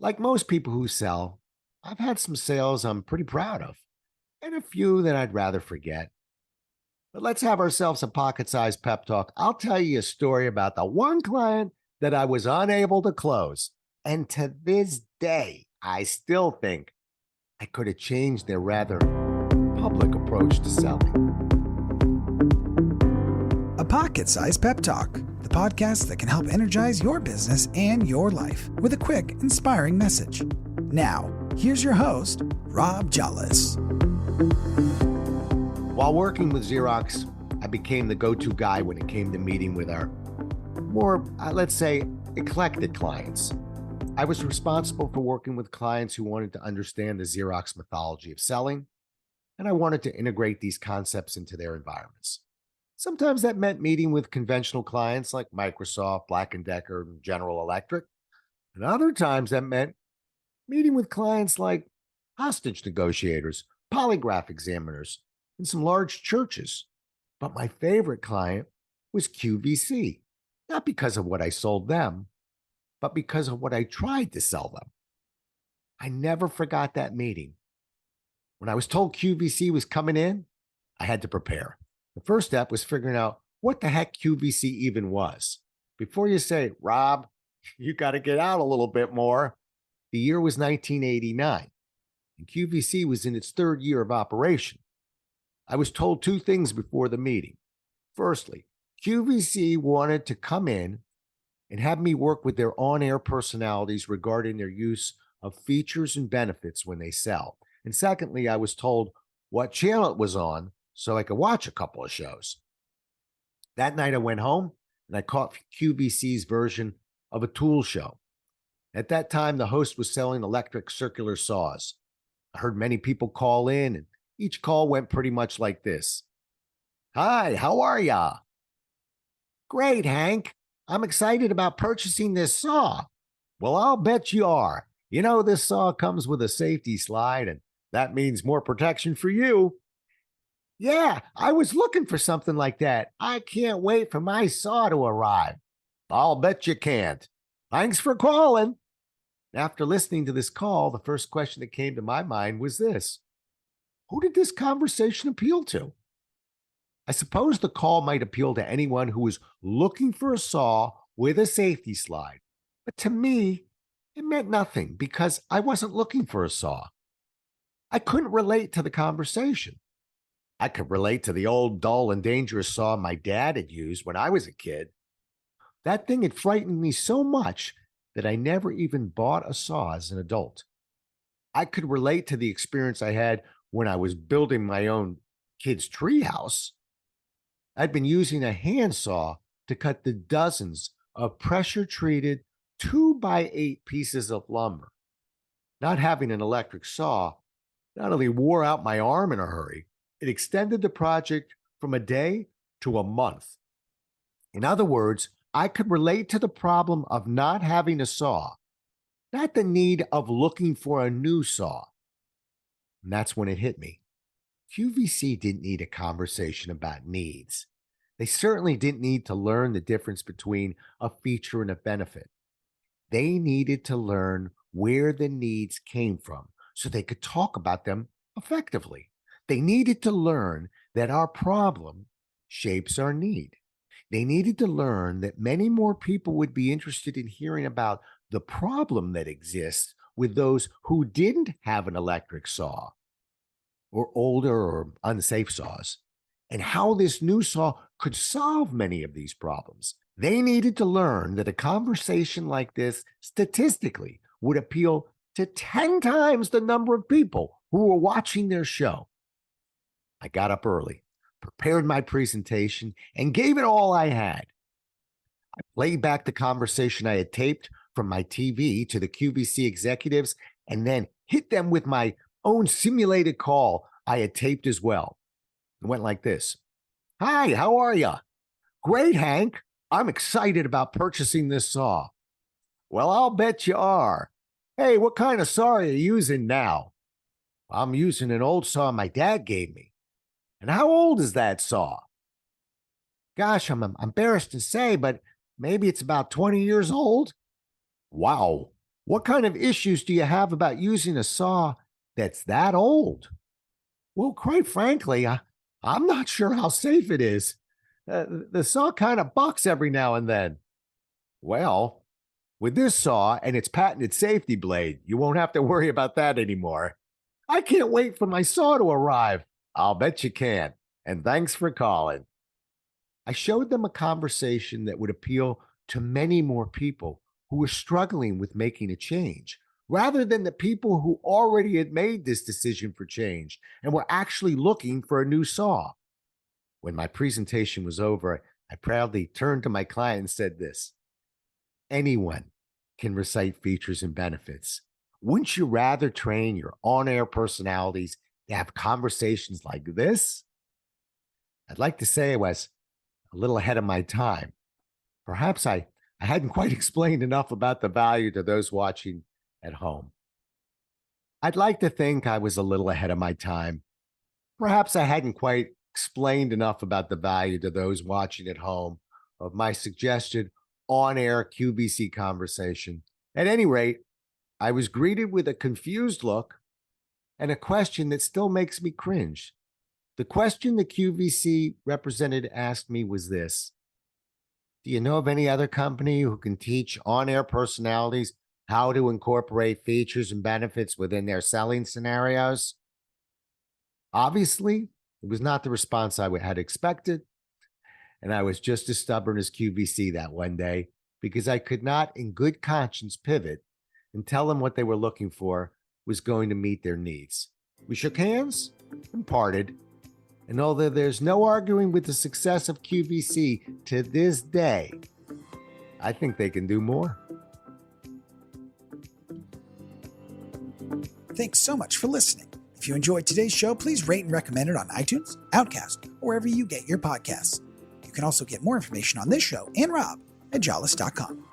Like most people who sell, I've had some sales I'm pretty proud of, and a few that I'd rather forget. But let's have ourselves a pocket sized pep talk. I'll tell you a story about the one client that I was unable to close. And to this day, I still think I could have changed their rather public approach to selling. A Pocket Sized Pep Talk, the podcast that can help energize your business and your life with a quick, inspiring message. Now, here's your host, Rob Jollis. While working with Xerox, I became the go-to guy when it came to meeting with our more, let's say, eclectic clients. I was responsible for working with clients who wanted to understand the Xerox methodology of selling, and I wanted to integrate these concepts into their environments. Sometimes that meant meeting with conventional clients like Microsoft, Black & Decker, and General Electric. And other times that meant meeting with clients like hostage negotiators, polygraph examiners, and some large churches. But my favorite client was QVC, not because of what I sold them, but because of what I tried to sell them. I never forgot that meeting. When I was told QVC was coming in, I had to prepare. The first step was figuring out what the heck QVC even was. Before you say, Rob, you got to get out a little bit more. The year was 1989, and QVC was in its third year of operation. I was told two things before the meeting. Firstly, QVC wanted to come in and have me work with their on-air personalities regarding their use of features and benefits when they sell. And secondly, I was told what channel it was on so I could watch a couple of shows. That night I went home and I caught QVC's version of a tool show. At that time, the host was selling electric circular saws. I heard many people call in, and each call went pretty much like this. Hi, how are ya? Great, Hank. I'm excited about purchasing this saw. Well, I'll bet you are. You know, this saw comes with a safety slide, and that means more protection for you. Yeah, I was looking for something like that. I can't wait for my saw to arrive. I'll bet you can't. Thanks for calling. After listening to this call, the first question that came to my mind was this. Who did this conversation appeal to? I suppose the call might appeal to anyone who was looking for a saw with a safety slide. But to me, it meant nothing because I wasn't looking for a saw. I couldn't relate to the conversation. I could relate to the old, dull, and dangerous saw my dad had used when I was a kid. That thing had frightened me so much that I never even bought a saw as an adult. I could relate to the experience I had when I was building my own kid's treehouse. I'd been using a handsaw to cut the dozens of pressure-treated 2x8 pieces of lumber. Not having an electric saw not only wore out my arm in a hurry, it extended the project from a day to a month. In other words, I could relate to the problem of not having a saw, not the need of looking for a new saw. And that's when it hit me. QVC didn't need a conversation about needs. They certainly didn't need to learn the difference between a feature and a benefit. They needed to learn where the needs came from so they could talk about them effectively. They needed to learn that our problem shapes our need. They needed to learn that many more people would be interested in hearing about the problem that exists with those who didn't have an electric saw or older or unsafe saws, and how this new saw could solve many of these problems. They needed to learn that a conversation like this statistically would appeal to 10 times the number of people who were watching their show. I got up early, prepared my presentation, and gave it all I had. I played back the conversation I had taped from my TV to the QVC executives and then hit them with my own simulated call I had taped as well. It went like this. Hi, how are you? Great, Hank. I'm excited about purchasing this saw. Well, I'll bet you are. Hey, what kind of saw are you using now? I'm using an old saw my dad gave me. And how old is that saw? Gosh, I'm embarrassed to say, but maybe it's about 20 years old. Wow. What kind of issues do you have about using a saw that's that old? Well, quite frankly, I'm not sure how safe it is. The saw kind of bucks every now and then. Well, with this saw and its patented safety blade, you won't have to worry about that anymore. I can't wait for my saw to arrive. I'll bet you can. And thanks for calling. I showed them a conversation that would appeal to many more people who were struggling with making a change, rather than the people who already had made this decision for change and were actually looking for a new saw. When my presentation was over, I proudly turned to my client and said this: anyone can recite features and benefits. Wouldn't you rather train your on-air personalities to have conversations like this? I'd like to say I was a little ahead of my time. Perhaps I hadn't quite explained enough about the value to those watching at home. I'd like to think I was a little ahead of my time. Perhaps I hadn't quite explained enough about the value to those watching at home of my suggested on-air QVC conversation. At any rate, I was greeted with a confused look and a question that still makes me cringe. The question the QVC representative asked me was this: do you know of any other company who can teach on-air personalities how to incorporate features and benefits within their selling scenarios? Obviously, it was not the response I had expected, and I was just as stubborn as QVC that one day because I could not, in good conscience, pivot and tell them what they were looking for was going to meet their needs. We shook hands and parted, and although there's no arguing with the success of QVC to this day, I think they can do more. Thanks so much for listening. If you enjoyed today's show, please rate and recommend it on iTunes, Outcast, or wherever you get your podcasts. You can also get more information on this show and Rob at jollis.com.